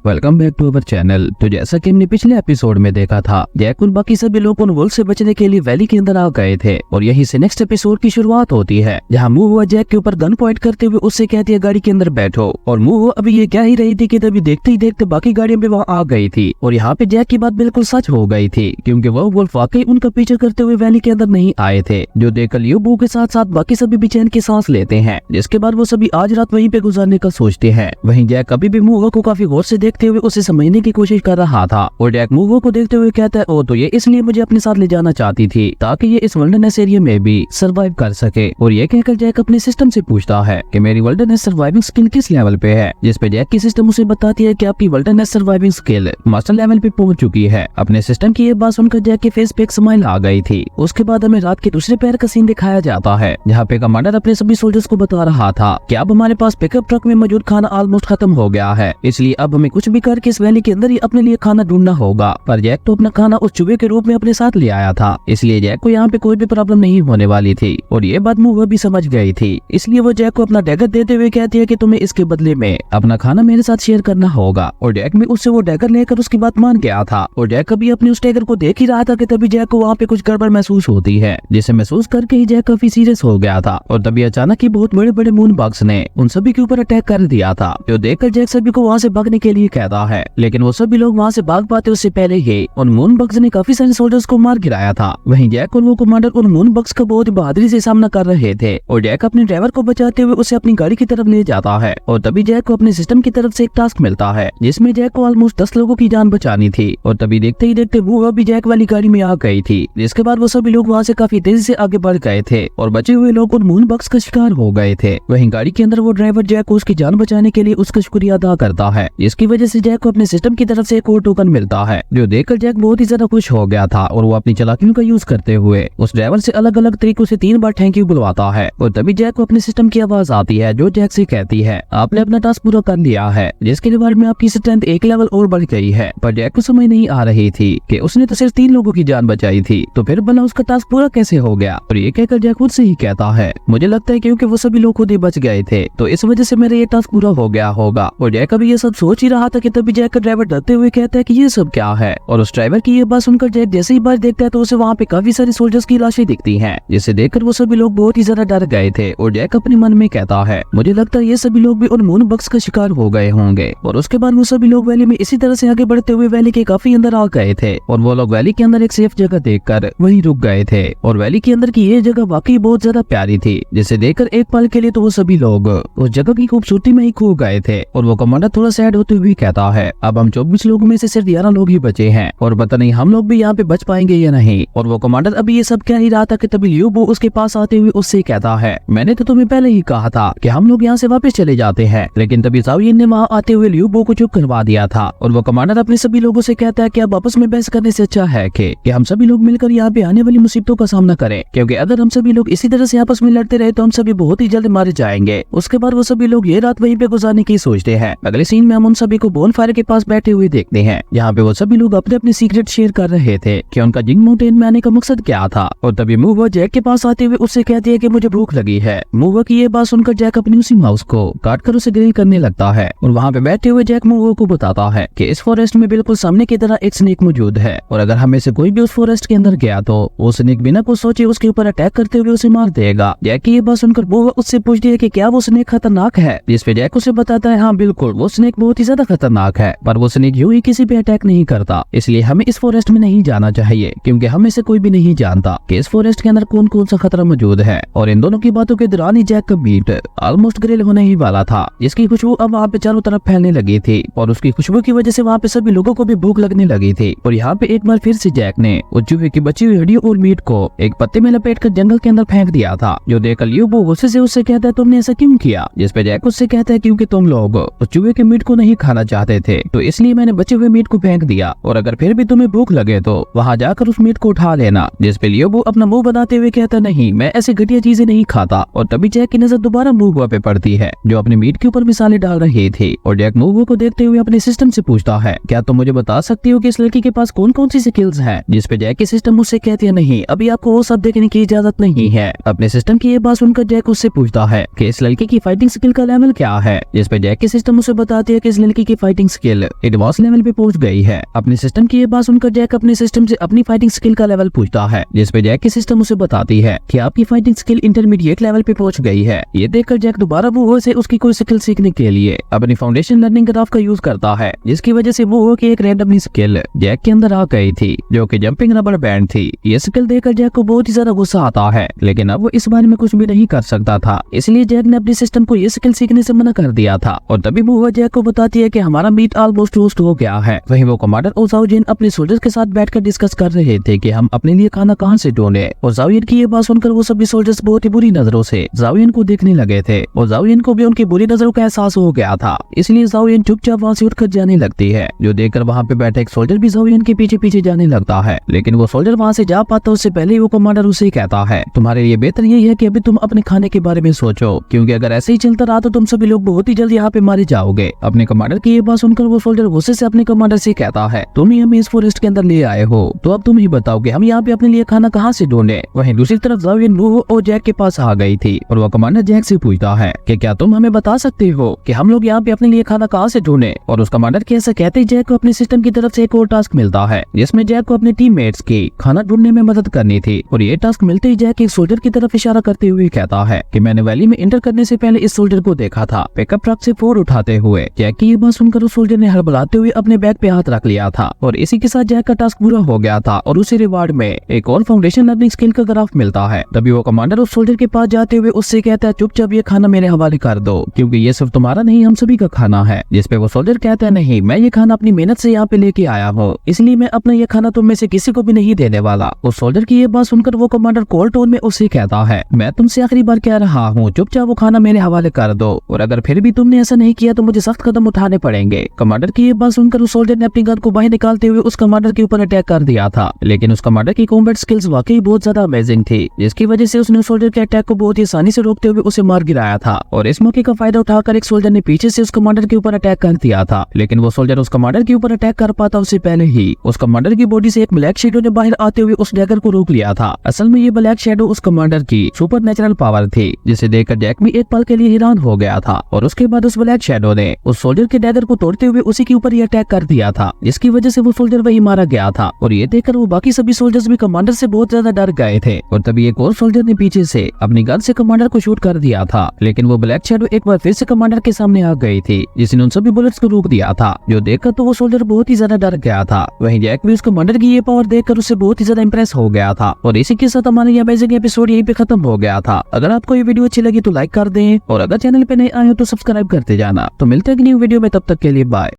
Welcome back to our channel. तो जैसा कि हमने पिछले एपिसोड में देखा था, जैक और बाकी सभी लोग उन वुल्फ से बचने के लिए वैली के अंदर आ गए थे और यहीं से नेक्स्ट एपिसोड की शुरुआत होती है, जहां मूव जैक के ऊपर गन पॉइंट करते हुए उससे कहती है गाड़ी के अंदर बैठो। और मूव अभी ये कह ही रही थी कि तभी देखते ही देखते बाकी गाड़ियां भी वहाँ आ गई थी और यहाँ पे जैक की बात बिल्कुल सच हो गई थी, क्योंकि वो वुल्फ वाकई उनका पीछे करते हुए वैली के अंदर नहीं आए थे, जो देखकर लियोबू के साथ साथ बाकी सभी भी चैन की सांस लेते हैं। जिसके बाद वो सभी आज रात वहीं पे गुजारने का सोचते हैं। वहीं जैक अभी भी मूव को काफी गौर से देखते हुए उसे समझने की कोशिश कर रहा था और जैक मूव को देखते हुए कहता है, ओ तो ये इसलिए मुझे अपने साथ ले जाना चाहती थी ताकि ये इस विल्डरनेस एरिया में भी सर्वाइव कर सके। और ये कहकर जैक अपने सिस्टम से पूछता है कि मेरी विल्डरनेस सर्वाइविंग स्किल किस लेवल पे है, जिस पे जैक की सिस्टम उसे बताती है कि आपकी wilderness surviving skill master level पे पहुंच चुकी है। अपने सिस्टम की ये बात सुनकर जैक के फेस पे एक स्माइल आ गई थी। उसके बाद हमें रात के दूसरे पैर का सीन दिखाया जाता है, जहाँ पे कमांडर अपने सभी सोल्जर्स को बता रहा था कि अब हमारे पास पिकअप ट्रक में मौजूद खाना ऑलमोस्ट खत्म हो गया है, इसलिए अब हमें कुछ भी करके इस वैली के अंदर ही अपने लिए खाना ढूंढना होगा। पर जैक तो अपना खाना उस चूहे के रूप में अपने साथ ले आया था, इसलिए जैक को यहाँ पे कोई भी प्रॉब्लम नहीं होने वाली थी और ये बात मूव भी समझ गई थी। इसलिए वो जैक को अपना डैगर देते हुए कहती है कि तुम्हें इसके बदले में अपना खाना मेरे साथ शेयर करना होगा। और जैक में उससे वो डैगर लेकर उसकी बात मान गया था और जैक अभी अपने उस डैगर को देख ही रहा था कि तभी जैक को वहाँ पे कुछ गड़बड़ महसूस होती है, जिसे महसूस करके ही जैक काफी सीरियस हो गया था। और तभी अचानक ही बहुत बड़े बड़े मून बग्स ने उन सभी के ऊपर अटैक कर दिया था, जो देखकर जैक सभी को वहाँ से भागने के लिए कहता है। लेकिन वो सभी लोग वहाँ से भाग पाते उससे पहले ही उन मून बग्स ने काफी सारे सोल्जर्स को मार गिराया था। वहीं जैक और वो कमांडर उन मून बग्स का बहुत बहादुरी से सामना कर रहे थे और जैक अपने ड्राइवर को बचाते हुए उसे अपनी गाड़ी की तरफ ले जाता है। और तभी जैक को अपने सिस्टम की तरफ से एक टास्क मिलता है, जिसमें जैक को ऑलमोस्ट 10 लोगों की जान बचानी थी। और तभी देखते ही देखते वो भी जैक वाली गाड़ी में आ गई थी, जिसके बाद वो सभी लोग वहाँ से काफी तेजी से आगे बढ़ गए थे और बचे हुए लोग उन मून बग्स का शिकार हो गए थे। वहीं गाड़ी के अंदर वो ड्राइवर जैक को उसकी जान बचाने के लिए उसका शुक्रिया अदा करता है, जिसकी वजह से जैक को अपने सिस्टम की तरफ से एक और टोकन मिलता है, जो देखकर जैक बहुत ही ज्यादा खुश हो गया था और वो अपनी चालाकियों का यूज करते हुए उस ड्राइवर से अलग अलग तरीकों से 3 बार थैंक यू बुलवाता है। और तभी जैक को अपने सिस्टम की आवाज आती है, जो जैक से कहती है, आपने अपना टास्क पूरा कर लिया है, जिसके रिवार्ड में आपकी स्ट्रेंथ एक लेवल और बढ़ गई है। पर जैक को समझ नहीं आ रही थी कि उसने तो सिर्फ 3 लोगों की जान बचाई थी, तो फिर भला उसका टास्क पूरा कैसे हो गया। और ये कहकर जैक खुद से ही कहता है, मुझे लगता है क्योंकि वो सभी लोग खुद ही बच गए थे, तो इस वजह से मेरा ये टास्क पूरा हो गया होगा। और जैक अभी ये सब सोच ही रहा था कि तभी जैक का ड्राइवर डरते हुए कहता है कि ये सब क्या है। और उस ड्राइवर की ये बात सुनकर जैक जैसे ही बात देखता है तो उसे वहाँ पे काफी सारे सोल्जर्स की लाशें दिखती हैं, जिसे देखकर वो सभी लोग बहुत ही ज्यादा डर गए थे। और जैक अपने मन में कहता है, मुझे लगता है ये सभी लोग भी उन मून बग्स का शिकार हो गए होंगे। और उसके बाद वो सभी लोग वैली में इसी तरह से आगे बढ़ते हुए वैली के काफी अंदर आ गए थे और वो लोग वैली के अंदर एक सेफ जगह देखकर वहीं रुक गए थे। और वैली के अंदर की ये जगह वाकई बहुत ज्यादा प्यारी थी, जिसे देखकर एक पल के लिए तो वो सभी लोग उस जगह की खूबसूरती में ही खो गए थे। और वो कमांडर थोड़ा सैड होते हुए कहता है, अब हम 24 लोगों में से सिर्फ 11 लोग ही बचे हैं और पता नहीं हम लोग भी यहाँ पे बच पाएंगे या नहीं। और वो कमांडर अभी ये सब कह ही रहा था कि तभी लियोबू उसके पास आते हुए उससे कहता है, मैंने तो तुम्हें पहले ही कहा था कि हम लोग यहाँ से वापस चले जाते हैं, लेकिन तभी ज़ाओयिन ने वहाँ आते हुए लियोबू को चुप करवा दिया था। और वो कमांडर अपने सभी लोगों से कहता है कि अब आपस में बहस करने से अच्छा है कि हम सभी लोग मिलकर यहाँ पे आने वाली मुसीबतों का सामना करें, क्योंकि अगर हम सभी लोग इसी तरह से आपस में लड़ते रहे तो हम सभी बहुत ही जल्द मारे जाएंगे। उसके बाद वो सभी लोग ये रात वहीं पे गुजारने की सोचते हैं। अगले सीन में हम उन सभी को बोनफायर के पास बैठे हुए देखते हैं, यहाँ पे वो सभी लोग अपने अपने सीक्रेट शेयर कर रहे थे कि उनका जिंग माउंटेन में आने का मकसद क्या था। और तभी मूव जैक के पास आते हुए उससे कहती है कि मुझे भूख लगी है। मूव की ये बात सुनकर जैक अपनी उसी माउस को काटकर उसे ग्रिल करने लगता है और वहाँ पे बैठे हुए जैक मूव को बताता है कि इस फॉरेस्ट में बिल्कुल सामने की तरह एक स्नेक मौजूद है और अगर हमें से कोई भी उस फॉरेस्ट के अंदर गया तो वो स्नेक बिना कुछ सोचे उसके ऊपर अटैक करते हुए उसे मार देगा। जैक की ये बात सुनकर मूव उससे पूछती है कि क्या वो स्नेक खतरनाक है, जिस पे जैक उसे बताता है, हाँ बिल्कुल वो स्नेक बहुत ही ज्यादा खतरनाक है, पर वो स्नेक यूं ही किसी पे अटैक नहीं करता, इसलिए हमें इस फॉरेस्ट में नहीं जाना चाहिए, क्योंकि हमें से कोई भी नहीं जानता कि इस फॉरेस्ट के अंदर कौन कौन सा खतरा मौजूद है। और इन दोनों की बातों के दौरान ही जैक का मीट ऑलमोस्ट ग्रिल होने ही वाला था, जिसकी खुशबू अब वहाँ पे चारों तरफ फैलने लगी थी और उसकी खुशबू की वजह से वहाँ पे सभी लोगों को भी भूख लगने लगी थी। और यहाँ पे एक बार फिर से जैक ने उस चूहे की बची हुई हड्डियों और मीट को एक पत्ते में लपेटकर जंगल के अंदर फेंक दिया था, जो देखकर लियोबू गुस्से से उससे कहता है, तुमने ऐसा क्यों किया। जिस पे जैक उससे कहता है, क्योंकि तुम लोग उस चूहे के मीट को नहीं खाना चाहते थे, तो इसलिए मैंने बचे हुए मीट को फेंक दिया, और अगर फिर भी तुम्हें भूख लगे तो वहाँ जाकर उस मीट को उठा लेना। जिस पे लियोबू अपना मुंह बनाते हुए कहता, नहीं मैं ऐसी घटिया चीजें नहीं खाता। और तभी जैक की नजर दोबारा मूव पे पड़ती है, जो अपने मीट के ऊपर मिसाले डाल रही थी। और जैक मूव को देखते हुए अपने सिस्टम से पूछता है, क्या तुम मुझे बता सकती हो कि इस लड़की के पास कौन कौन सी स्किल्स हैं। जिस पे जैक की सिस्टम उससे कहती है, नहीं अभी आपको वो सब देखने की इजाजत नहीं है। अपने सिस्टम की ये बात सुनकर जैक उससे पूछता है कि इस लड़की की फाइटिंग स्किल का लेवल क्या है। जिस पे जैक की सिस्टम उसे बताती है कि इस लड़की की की फाइटिंग स्किल एडवांस लेवल पे पहुंच गई है। अपने सिस्टम की ये बात सुनकर जैक अपने सिस्टम से अपनी फाइटिंग स्किल का लेवल पूछता है, जिसपे जैक की सिस्टम उसे बताती है कि आपकी फाइटिंग स्किल इंटरमीडिएट लेवल पे पहुंच गई है। ये देखकर जैक दोबारा वो से उसकी कोई स्किल सीखने के लिए अपनी फाउंडेशन लर्निंग ग्राफ का यूज करता है, जिसकी वजह से वो की एक रैंडमली स्किल जैक के अंदर आ गई थी, जो कि जंपिंग रबर बैंड थी। ये स्किल देखकर जैक को बहुत ही ज्यादा गुस्सा आता है, लेकिन अब वो इस बारे में कुछ भी नहीं कर सकता था, इसलिए जैक ने अपने सिस्टम को ये स्किल सीखने से मना कर दिया था। और तभी वो जैक को बताती है कि हमारा मीट ऑलमोस्ट रोस्ट हो गया है। वहीं वो कमांडर और ज़ाओ जिन अपने सोल्जर्स के साथ बैठकर डिस्कस कर रहे थे कि हम अपने लिए खाना कहां से ढूंढे। और ज़ाओ जिन की ये बात सुनकर वो सभी सोल्जर्स बहुत ही बुरी नजरों से ज़ाओ जिन को देखने लगे थे, और ज़ाओ जिन को भी उनकी बुरी नजरों का एहसास हो गया था, इसलिए ज़ाओ जिन चुपचाप वहां से उठकर जाने लगती है, जो देखकर वहां पे बैठे एक सोल्जर भी ज़ाओ जिन के पीछे पीछे जाने लगता है। लेकिन वो सोल्जर वहां से जा पाता उससे पहले वो कमांडर उसे कहता है, तुम्हारे लिए बेहतर यही है कि अभी तुम अपने खाने के बारे में सोचो, क्योंकि अगर ऐसे ही चलता रहा तो तुम सभी लोग बहुत ही जल्द यहाँ पे मारे जाओगे। अपने कमांडर की ये बात सुनकर वो सोल्जर गुस्से से अपने कमांडर से कहता है, तुम ही हमें इस फॉरेस्ट के अंदर ले आए हो, तो अब तुम ही बताओ कि हम यहाँ पे अपने लिए खाना कहाँ से ढूंढे। वहीं दूसरी तरफ ज़ाओ जिन वो और जैक के पास आ गई थी, और वो कमांडर जैक से पूछता है कि क्या तुम हमें बता सकते हो कि हम लोग यहाँ पे अपने लिए खाना कहाँ से ढूंढे। और उस कमांडर के ऐसा कहते ही जैक को अपने सिस्टम की तरफ से एक और टास्क मिलता है, जिसमें जैक को अपने टीममेट्स की खाना ढूंढने में मदद करनी थी। और ये टास्क मिलते ही जैक एक सोल्जर की तरफ इशारा करते हुए कहता है कि मैंने वैली में एंटर करने से पहले इस सोल्जर को देखा था पिकअप ट्रक से फोर उठाते हुए। जैक की ये बात सुनकर उस सोल्जर ने हड़बड़ाते हुए अपने बैग पे हाथ रख लिया था, और इसी के साथ जैक का टास्क पूरा हो गया था, और उसे रिवार्ड में एक और फाउंडेशन लर्निंग स्किल का ग्राफ मिलता है। तभी वो कमांडर उस सोल्जर के पास जाते हुए उससे कहता है, चुपचाप ये खाना मेरे हवाले कर दो, क्योंकि ये सिर्फ तुम्हारा नहीं हम सभी का खाना है। जिसपे वो सोल्जर कहता है, नहीं, मैं ये खाना अपनी मेहनत से यहाँ पे लेके आया हूँ, इसलिए मैं अपना ये खाना तुम में से किसी को भी नहीं देने वाला। उस सोल्जर की ये बात सुनकर वो कमांडर कोल्ड टोन में उससे कहता है, मैं तुमसे आखिरी बार कह रहा हूँ, चुपचाप वो खाना मेरे हवाले कर दो, और अगर फिर भी तुमने ऐसा नहीं किया तो मुझे सख्त कदम उठाने पड़ेंगे। कमांडर की ये बात सुनकर उस सोल्जर ने अपनी गन को बाहर निकालते हुए उस कमांडर के ऊपर अटैक कर दिया था। लेकिन उस कमांडर की कॉम्बैट स्किल्स वाकई बहुत ज्यादा अमेजिंग थी, जिसकी वजह से उसने सोल्जर के अटैक को बहुत ही आसानी से रोकते हुए उसे मार गिराया था। और इस मौके का फायदा उठाकर एक सोल्जर ने पीछे से उस कमांडर के ऊपर अटैक कर दिया था। लेकिन वो सोल्जर उस कमांडर के ऊपर अटैक कर पाता उससे पहले ही उस कमांडर की बॉडी से एक ब्लैक शैडो ने बाहर आते हुए उस डैगर को रोक लिया था। असल में ये ब्लैक शैडो उस कमांडर की सुपर नेचुरल पावर थी, जिसे देखकर जैक भी एक पल के लिए हैरान हो गया था। और उसके बाद उस ब्लैक शैडो ने उस सोल्जर के डैगर को तोड़ते हुए उसी के ऊपर ही अटैक कर दिया था, जिसकी वजह से वो सोल्जर वही मारा गया था। और ये देखकर वो बाकी सभी सोल्जर्स भी कमांडर से बहुत ज्यादा डर गए थे। और तभी एक और सोल्जर ने पीछे से अपनी गन से कमांडर को शूट कर दिया था, लेकिन वो ब्लैक शैडो एक बार फिर से कमांडर के सामने आ गई थी, जिसने उन सभी बुलेट्स को रोक दिया था, जो देखकर तो वो सोल्जर बहुत ही ज्यादा डर गया था। वहीं जैक भी उस कमांडर की ये पावर देखकर उससे बहुत ही ज्यादा इंप्रेस हो गया था। और इसी के साथ हमारा ये अमेजिंग एपिसोड यहीं पे खत्म हो गया था। अगर आपको ये वीडियो अच्छी लगी तो लाइक कर दें, और अगर चैनल पे नए आए हो तो सब्सक्राइब करते जाना। तो मिलते हैं एक न्यू वीडियो में, तब तक के लिए बाय।